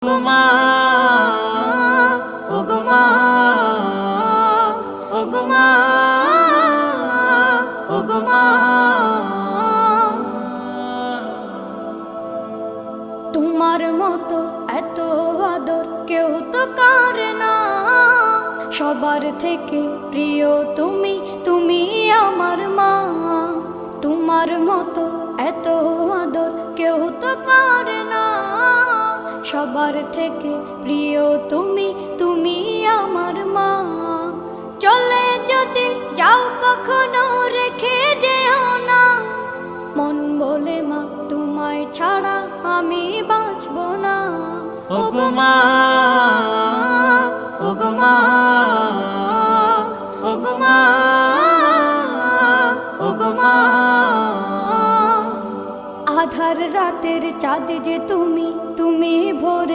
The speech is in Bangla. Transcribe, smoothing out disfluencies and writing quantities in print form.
ওগো মা, ওগো মা, ওগো মা। তোমার মতো এত আদর কেউ তো করে না, সবার থেকে প্রিয় তুমি, তুমি আমার মা। তোমার মতো এত আদর কেউ তো করে না, সবার থেকে প্রিয় তুমি, তুমি আমার মা। চলে যদি যাও কখনো রেখে যেও না, মন বলে মা তোমায় ছাড়া আমি বাঁচব না। ওগো মা, ওগো মা, ওগো মা, ওগো মা। আধার রাতের চাঁদ যে তুমি, তুমি ভোর